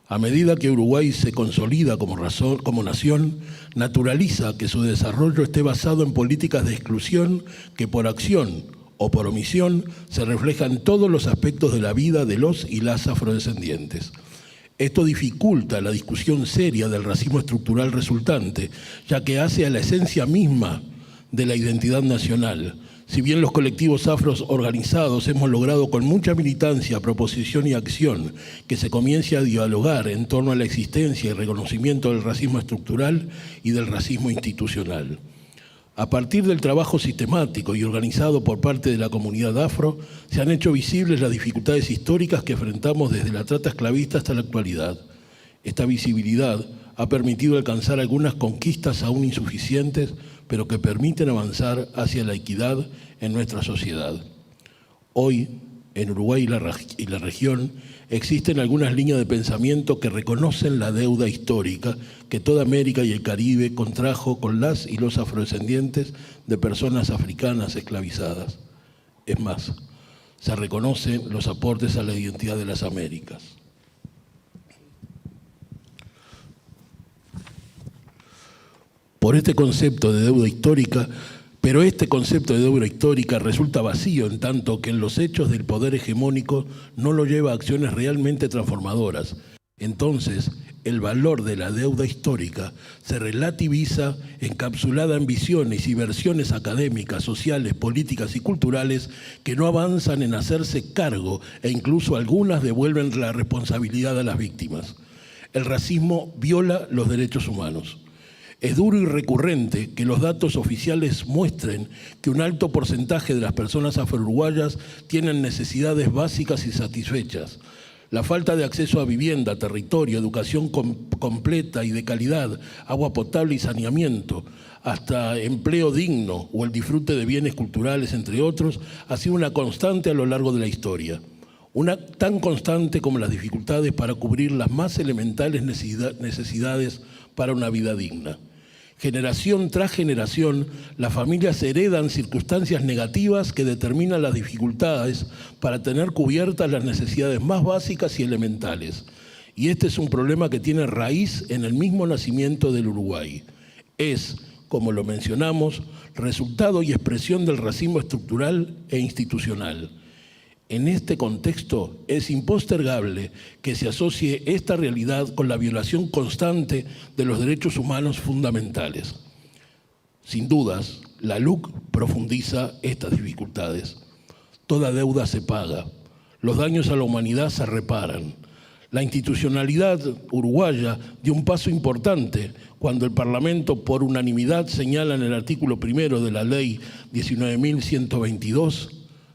F: A medida que Uruguay se consolida como nación, naturaliza que su desarrollo esté basado en políticas de exclusión que por acción o por omisión se reflejan en todos los aspectos de la vida de los y las afrodescendientes. Esto dificulta la discusión seria del racismo estructural resultante, ya que hace a la esencia misma de la identidad nacional. Si bien los colectivos afros organizados hemos logrado con mucha militancia, proposición y acción que se comience a dialogar en torno a la existencia y reconocimiento del racismo estructural y del racismo institucional. A partir del trabajo sistemático y organizado por parte de la comunidad afro, se han hecho visibles las dificultades históricas que enfrentamos desde la trata esclavista hasta la actualidad. Esta visibilidad ha permitido alcanzar algunas conquistas aún insuficientes, pero que permiten avanzar hacia la equidad en nuestra sociedad. Hoy, en Uruguay y la región, existen algunas líneas de pensamiento que reconocen la deuda histórica que toda América y el Caribe contrajo con las y los afrodescendientes de personas africanas esclavizadas. Es más, se reconocen los aportes a la identidad de las Américas. Por este concepto de deuda histórica, pero este concepto de deuda histórica resulta vacío en tanto que en los hechos del poder hegemónico no lo lleva a acciones realmente transformadoras. Entonces, el valor de la deuda histórica se relativiza encapsulada en visiones y versiones académicas, sociales, políticas y culturales que no avanzan en hacerse cargo e incluso algunas devuelven la responsabilidad a las víctimas. El racismo viola los derechos humanos. Es duro y recurrente que los datos oficiales muestren que un alto porcentaje de las personas afro-uruguayas tienen necesidades básicas insatisfechas. La falta de acceso a vivienda, territorio, educación completa y de calidad, agua potable y saneamiento, hasta empleo digno o el disfrute de bienes culturales, entre otros, ha sido una constante a lo largo de la historia. Una tan constante como las dificultades para cubrir las más elementales necesidades para una vida digna. Generación tras generación, las familias heredan circunstancias negativas que determinan las dificultades para tener cubiertas las necesidades más básicas y elementales. Y este es un problema que tiene raíz en el mismo nacimiento del Uruguay. Es, como lo mencionamos, resultado y expresión del racismo estructural e institucional. En este contexto es impostergable que se asocie esta realidad con la violación constante de los derechos humanos fundamentales. Sin dudas, la LUC profundiza estas dificultades. Toda deuda se paga, los daños a la humanidad se reparan. La institucionalidad uruguaya dio un paso importante cuando el Parlamento por unanimidad señala en el artículo 1 de la Ley 19.122,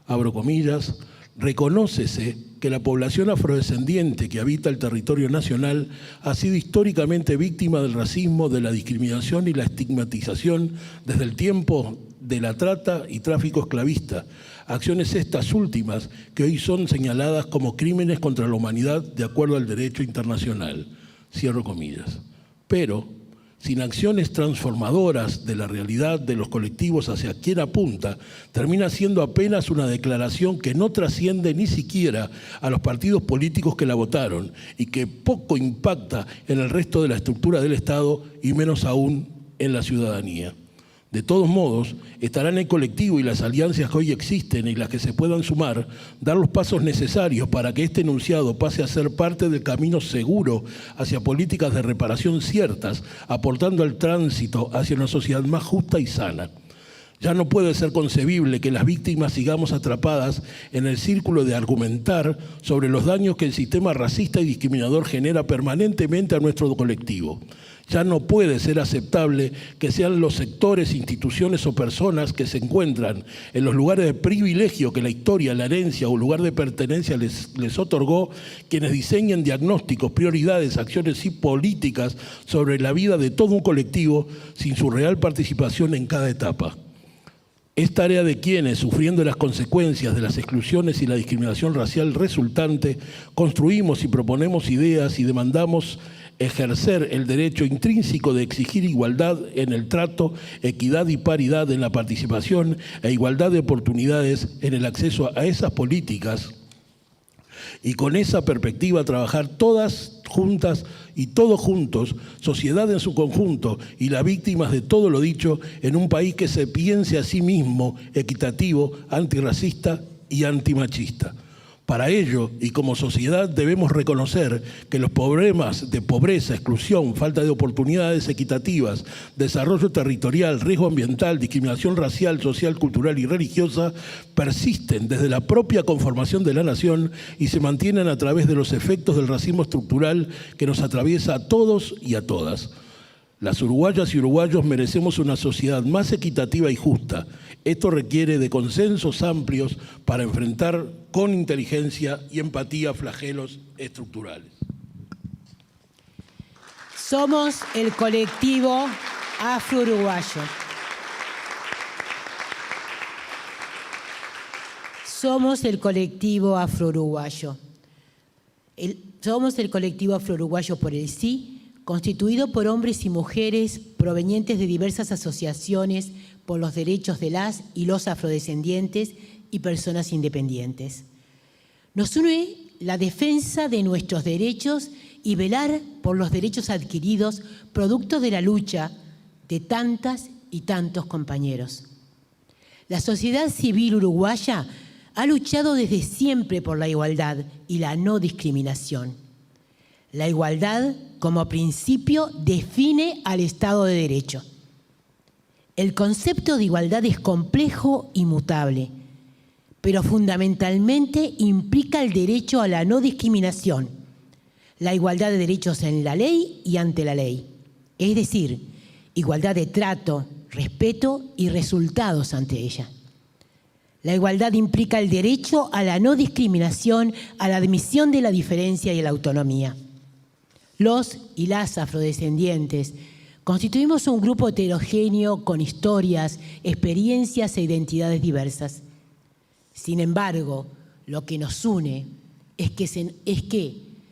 F: abro comillas, reconócese que la población afrodescendiente que habita el territorio nacional ha sido históricamente víctima del racismo, de la discriminación y la estigmatización desde el tiempo de la trata y tráfico esclavista, acciones estas últimas que hoy son señaladas como crímenes contra la humanidad de acuerdo al derecho internacional. Cierro comillas. Pero, sin acciones transformadoras de la realidad de los colectivos hacia quien apunta, termina siendo apenas una declaración que no trasciende ni siquiera a los partidos políticos que la votaron y que poco impacta en el resto de la estructura del Estado y menos aún en la ciudadanía. De todos modos, estarán el colectivo y las alianzas que hoy existen y las que se puedan sumar, dar los pasos necesarios para que este enunciado pase a ser parte del camino seguro hacia políticas de reparación ciertas, aportando al tránsito hacia una sociedad más justa y sana. Ya no puede ser concebible que las víctimas sigamos atrapadas en el círculo de argumentar sobre los daños que el sistema racista y discriminador genera permanentemente a nuestro colectivo. Ya no puede ser aceptable que sean los sectores, instituciones o personas que se encuentran en los lugares de privilegio que la historia, la herencia o lugar de pertenencia les otorgó, quienes diseñen diagnósticos, prioridades, acciones y políticas sobre la vida de todo un colectivo sin su real participación en cada etapa. Es tarea de quienes, sufriendo las consecuencias de las exclusiones y la discriminación racial resultante, construimos y proponemos ideas y demandamos ejercer el derecho intrínseco de exigir igualdad en el trato, equidad y paridad en la participación e igualdad de oportunidades en el acceso a esas políticas y con esa perspectiva trabajar todas juntas y todos juntos, sociedad en su conjunto y las víctimas de todo lo dicho en un país que se piense a sí mismo equitativo, antirracista y antimachista. Para ello, y como sociedad, debemos reconocer que los problemas de pobreza, exclusión, falta de oportunidades equitativas, desarrollo territorial, riesgo ambiental, discriminación racial, social, cultural y religiosa persisten desde la propia conformación de la nación y se mantienen a través de los efectos del racismo estructural que nos atraviesa a todos y a todas. Las uruguayas y uruguayos merecemos una sociedad más equitativa y justa. Esto requiere de consensos amplios para enfrentar con inteligencia y empatía flagelos estructurales.
G: Somos el colectivo afro-uruguayo. Somos el colectivo afro-uruguayo. Somos el colectivo afro-uruguayo por el sí, constituido por hombres y mujeres provenientes de diversas asociaciones por los derechos de las y los afrodescendientes y personas independientes. Nos une la defensa de nuestros derechos y velar por los derechos adquiridos producto de la lucha de tantas y tantos compañeros. La sociedad civil uruguaya ha luchado desde siempre por la igualdad y la no discriminación. La igualdad, como principio, define al Estado de Derecho. El concepto de igualdad es complejo y mutable, pero fundamentalmente implica el derecho a la no discriminación, la igualdad de derechos en la ley y ante la ley, es decir, igualdad de trato, respeto y resultados ante ella. La igualdad implica el derecho a la no discriminación, a la admisión de la diferencia y a la autonomía. Los y las afrodescendientes constituimos un grupo heterogéneo con historias, experiencias e identidades diversas. Sin embargo, lo que nos une es que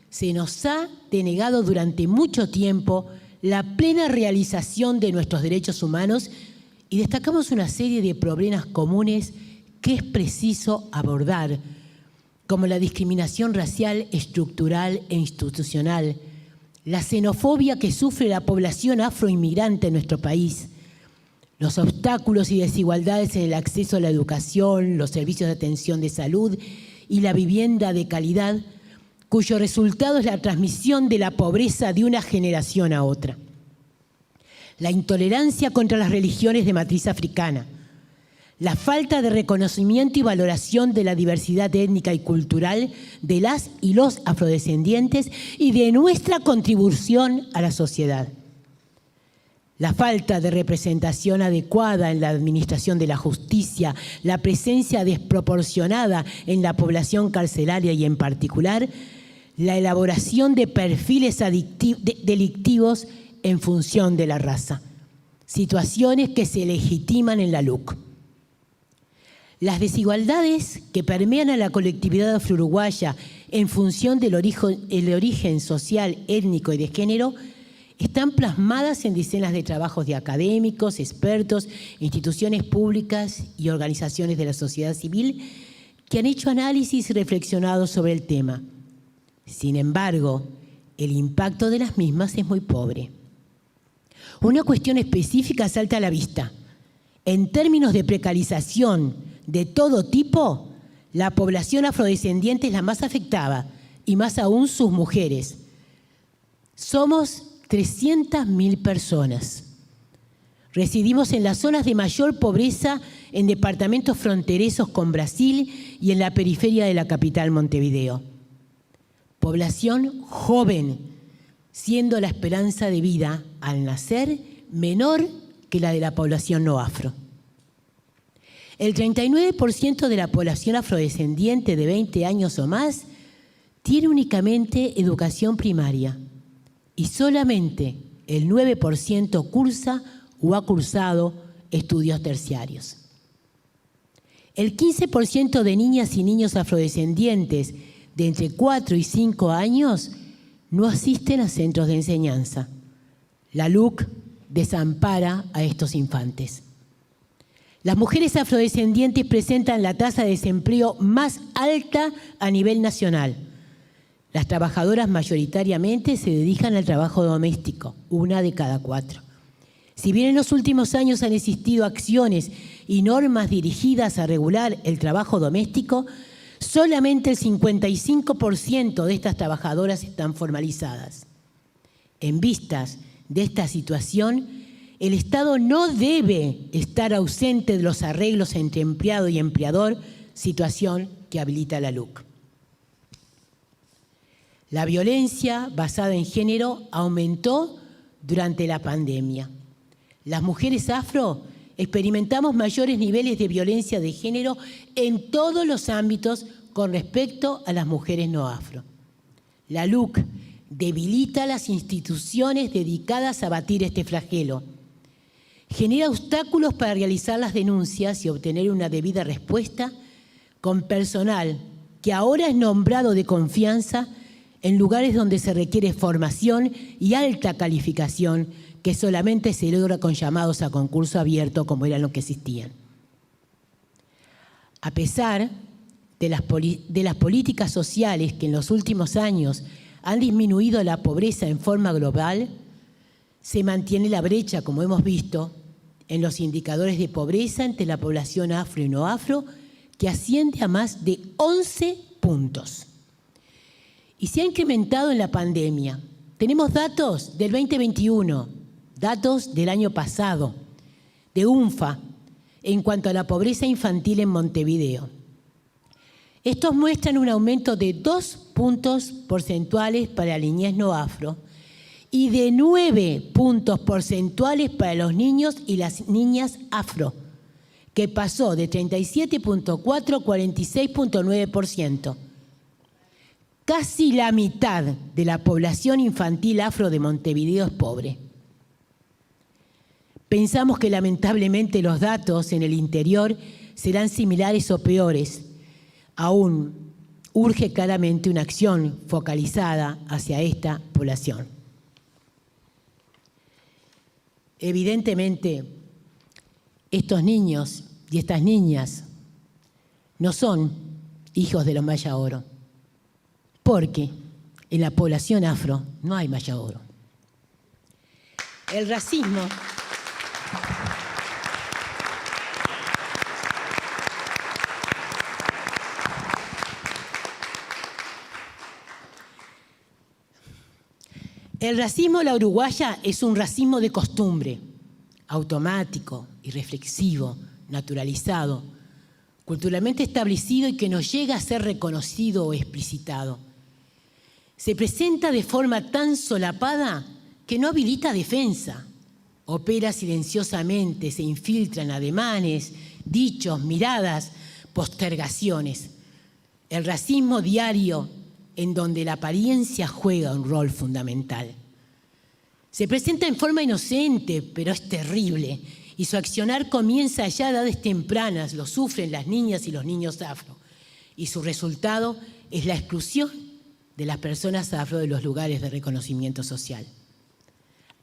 G: se nos ha denegado durante mucho tiempo la plena realización de nuestros derechos humanos y destacamos una serie de problemas comunes que es preciso abordar, como la discriminación racial, estructural e institucional, la xenofobia que sufre la población afroinmigrante en nuestro país, los obstáculos y desigualdades en el acceso a la educación, los servicios de atención de salud y la vivienda de calidad, cuyo resultado es la transmisión de la pobreza de una generación a otra. La intolerancia contra las religiones de matriz africana, la falta de reconocimiento y valoración de la diversidad étnica y cultural de las y los afrodescendientes y de nuestra contribución a la sociedad. La falta de representación adecuada en la administración de la justicia, la presencia desproporcionada en la población carcelaria y en particular, la elaboración de perfiles delictivos en función de la raza, situaciones que se legitiman en la LUC. Las desigualdades que permean a la colectividad afro-uruguaya en función del origen social, étnico y de género están plasmadas en decenas de trabajos de académicos, expertos, instituciones públicas y organizaciones de la sociedad civil que han hecho análisis y reflexionado sobre el tema. Sin embargo, el impacto de las mismas es muy pobre. Una cuestión específica salta a la vista. En términos de precarización de todo tipo, la población afrodescendiente es la más afectada, y más aún sus mujeres. Somos 300.000 personas. Residimos en las zonas de mayor pobreza en departamentos fronterizos con Brasil y en la periferia de la capital Montevideo. Población joven, siendo la esperanza de vida al nacer menor que la de la población no afro. El 39% de la población afrodescendiente de 20 años o más tiene únicamente educación primaria y solamente el 9% cursa o ha cursado estudios terciarios. El 15% de niñas y niños afrodescendientes de entre 4 y 5 años no asisten a centros de enseñanza. La LUC desampara a estos infantes. Las mujeres afrodescendientes presentan la tasa de desempleo más alta a nivel nacional. Las trabajadoras mayoritariamente se dedican al trabajo doméstico, 1 de cada 4. Si bien en los últimos años han existido acciones y normas dirigidas a regular el trabajo doméstico, Solamente el 55% de estas trabajadoras están formalizadas. En vistas de esta situación, el Estado no debe estar ausente de los arreglos entre empleado y empleador, situación que habilita la LUC. La violencia basada en género aumentó durante la pandemia. Las mujeres afro experimentamos mayores niveles de violencia de género en todos los ámbitos con respecto a las mujeres no afro. La LUC debilita las instituciones dedicadas a abatir este flagelo. Genera obstáculos para realizar las denuncias y obtener una debida respuesta con personal que ahora es nombrado de confianza en lugares donde se requiere formación y alta calificación que solamente se logra con llamados a concurso abierto como eran los que existían. A pesar de las políticas sociales que en los últimos años han disminuido la pobreza en forma global, se mantiene la brecha, como hemos visto, en los indicadores de pobreza entre la población afro y no afro, que asciende a más de 11 puntos. Y se ha incrementado en la pandemia. Tenemos datos del 2021, datos del año pasado, de UNFA, en cuanto a la pobreza infantil en Montevideo. Estos muestran un aumento de 2 puntos porcentuales para la niñez no afro y de 9 puntos porcentuales para los niños y las niñas afro, que pasó de 37.4 a 46.9%. Casi la mitad de la población infantil afro de Montevideo es pobre. Pensamos que lamentablemente los datos en el interior serán similares o peores. Aún urge claramente una acción focalizada hacia esta población. Evidentemente, estos niños y estas niñas no son hijos de los Maya Oro, porque en la población afro no hay Maya Oro. El racismo a la uruguaya es un racismo de costumbre, automático, irreflexivo, naturalizado, culturalmente establecido y que no llega a ser reconocido o explicitado. Se presenta de forma tan solapada que no habilita defensa. Opera silenciosamente, se infiltran ademanes, dichos, miradas, postergaciones. El racismo diario en donde la apariencia juega un rol fundamental. Se presenta en forma inocente, pero es terrible, y su accionar comienza ya a edades tempranas, lo sufren las niñas y los niños afro, y su resultado es la exclusión de las personas afro de los lugares de reconocimiento social.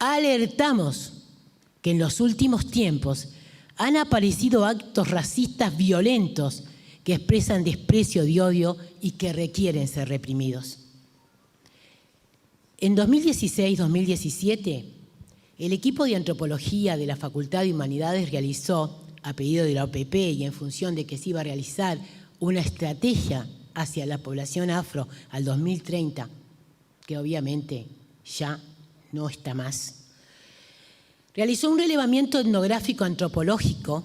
G: Alertamos que en los últimos tiempos han aparecido actos racistas violentos que expresan desprecio y odio y que requieren ser reprimidos. En 2016-2017, el equipo de antropología de la Facultad de Humanidades realizó, a pedido de la OPP y en función de que se iba a realizar una estrategia hacia la población afro al 2030, que obviamente ya no está más, realizó un relevamiento etnográfico antropológico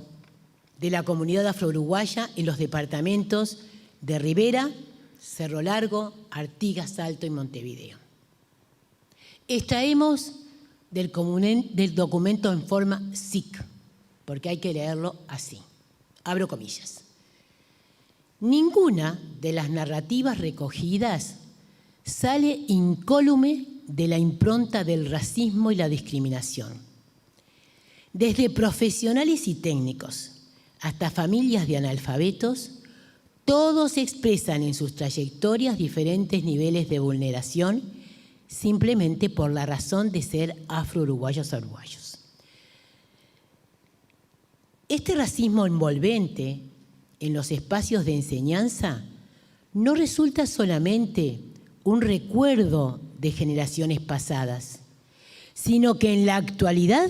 G: de la comunidad afro-uruguaya en los departamentos de Rivera, Cerro Largo, Artigas, Salto y Montevideo. Extraemos del documento en forma SIC, porque hay que leerlo así. Abro comillas. Ninguna de las narrativas recogidas sale incólume de la impronta del racismo y la discriminación. Desde profesionales y técnicos hasta familias de analfabetos, todos expresan en sus trayectorias diferentes niveles de vulneración simplemente por la razón de ser afro-uruguayos o uruguayos. Este racismo envolvente en los espacios de enseñanza no resulta solamente un recuerdo de generaciones pasadas, sino que en la actualidad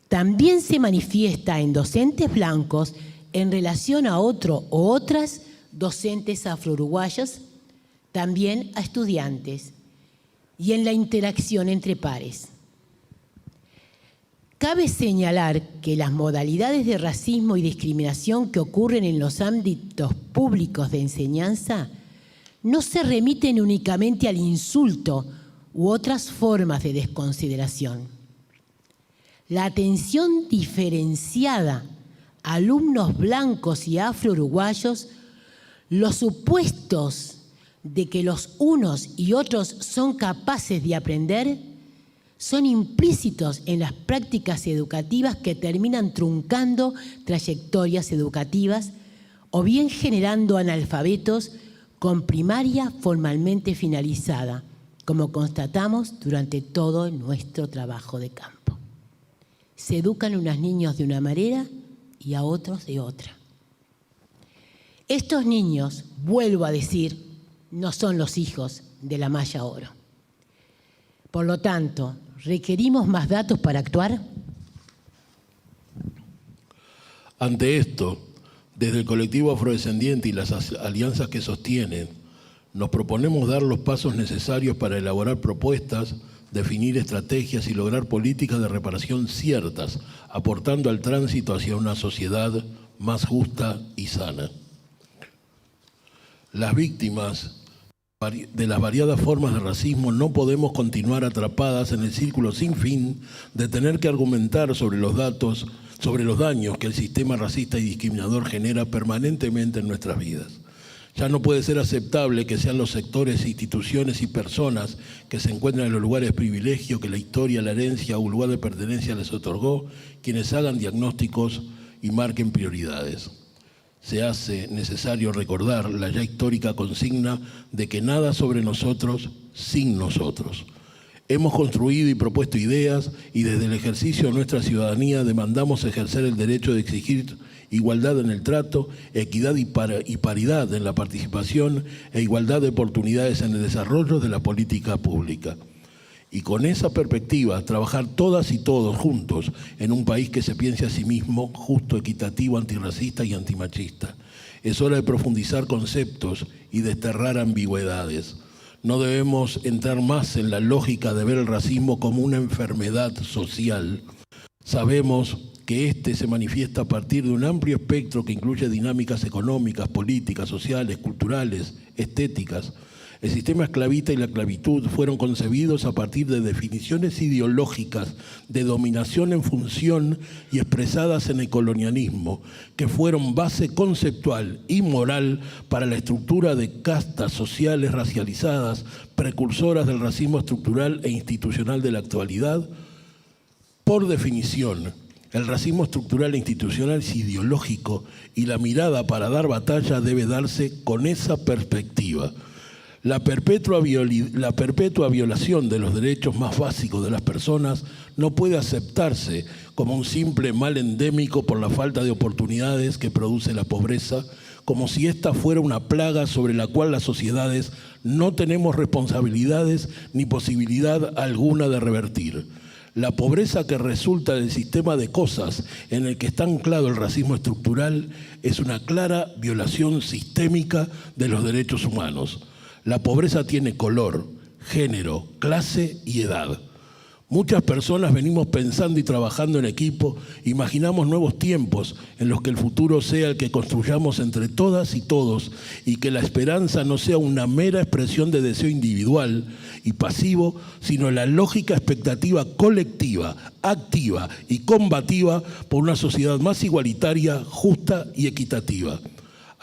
G: también se manifiesta en docentes blancos en relación a otro o otras docentes afro-uruguayos, también a estudiantes, y en la interacción entre pares. Cabe señalar que las modalidades de racismo y discriminación que ocurren en los ámbitos públicos de enseñanza no se remiten únicamente al insulto u otras formas de desconsideración. La atención diferenciada a alumnos blancos y afro-uruguayos, los supuestos de que los unos y otros son capaces de aprender, son implícitos en las prácticas educativas que terminan truncando trayectorias educativas o bien generando analfabetos con primaria formalmente finalizada, como constatamos durante todo nuestro trabajo de campo. Se educan a unos niños de una manera y a otros de otra. Estos niños, vuelvo a decir, no son los hijos de la malla oro. Por lo tanto, ¿requerimos más datos para actuar?
F: Ante esto, desde el colectivo afrodescendiente y las alianzas que sostienen, nos proponemos dar los pasos necesarios para elaborar propuestas, definir estrategias y lograr políticas de reparación ciertas, aportando al tránsito hacia una sociedad más justa y sana. Las víctimas de las variadas formas de racismo no podemos continuar atrapadas en el círculo sin fin de tener que argumentar sobre los daños que el sistema racista y discriminador genera permanentemente en nuestras vidas. Ya no puede ser aceptable que sean los sectores, instituciones y personas que se encuentran en los lugares de privilegio que la historia, la herencia o lugar de pertenencia les otorgó, quienes hagan diagnósticos y marquen prioridades. Se hace necesario recordar la ya histórica consigna de que nada sobre nosotros sin nosotros. Hemos construido y propuesto ideas y desde el ejercicio de nuestra ciudadanía demandamos ejercer el derecho de exigir igualdad en el trato, equidad y paridad en la participación e igualdad de oportunidades en el desarrollo de la política pública. Y con esa perspectiva, trabajar todas y todos juntos en un país que se piense a sí mismo justo, equitativo, antirracista y antimachista. Es hora de profundizar conceptos y desterrar ambigüedades. No debemos entrar más en la lógica de ver el racismo como una enfermedad social. Sabemos que este se manifiesta a partir de un amplio espectro que incluye dinámicas económicas, políticas, sociales, culturales, estéticas. El sistema esclavista y la esclavitud fueron concebidos a partir de definiciones ideológicas de dominación en función y expresadas en el colonialismo, que fueron base conceptual y moral para la estructura de castas sociales racializadas, precursoras del racismo estructural e institucional de la actualidad. Por definición, el racismo estructural e institucional es ideológico y la mirada para dar batalla debe darse con esa perspectiva. La perpetua violación de los derechos más básicos de las personas no puede aceptarse como un simple mal endémico por la falta de oportunidades que produce la pobreza, como si esta fuera una plaga sobre la cual las sociedades no tenemos responsabilidades ni posibilidad alguna de revertir. La pobreza que resulta del sistema de cosas en el que está anclado el racismo estructural es una clara violación sistémica de los derechos humanos. La pobreza tiene color, género, clase y edad. Muchas personas venimos pensando y trabajando en equipo, imaginamos nuevos tiempos en los que el futuro sea el que construyamos entre todas y todos y que la esperanza no sea una mera expresión de deseo individual y pasivo, sino la lógica expectativa colectiva, activa y combativa por una sociedad más igualitaria, justa y equitativa.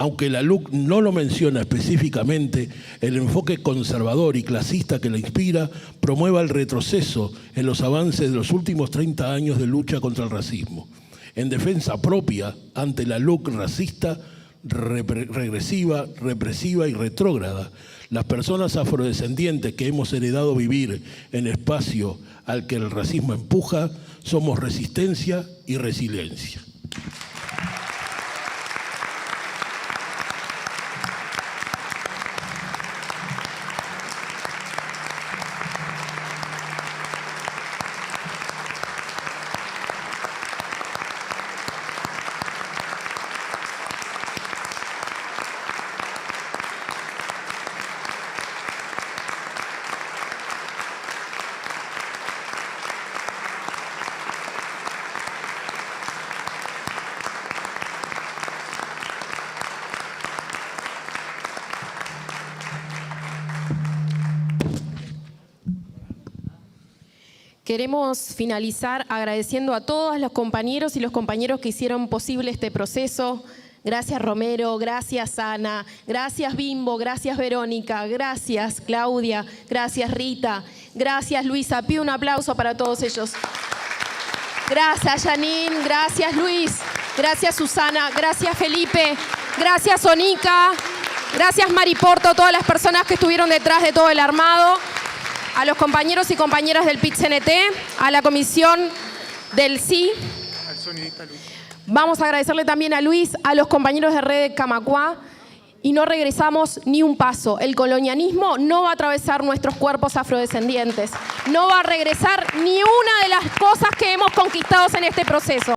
F: Aunque la LUC no lo menciona específicamente, el enfoque conservador y clasista que la inspira promueve el retroceso en los avances de los últimos 30 años de lucha contra el racismo. En defensa propia ante la LUC racista, regresiva, represiva y retrógrada, las personas afrodescendientes que hemos heredado vivir en el espacio al que el racismo empuja, somos resistencia y resiliencia.
A: Queremos finalizar agradeciendo a todos los compañeros y los compañeros que hicieron posible este proceso. Gracias Romero, gracias Ana, gracias Bimbo, gracias Verónica, gracias Claudia, gracias Rita, gracias Luisa. Pido un aplauso para todos ellos. Gracias Janine, gracias Luis, gracias Susana, gracias Felipe, gracias Sonica, gracias Mariporto, todas las personas que estuvieron detrás de todo el armado, a los compañeros y compañeras del PIT-CNT, a la comisión del sí.
C: Al sonidista Luis.
A: Vamos a agradecerle también a Luis, a los compañeros de Red de Camacuá, y no regresamos ni un paso. El colonialismo no va a atravesar nuestros cuerpos afrodescendientes, no va a regresar ni una de las cosas que hemos conquistado en este proceso.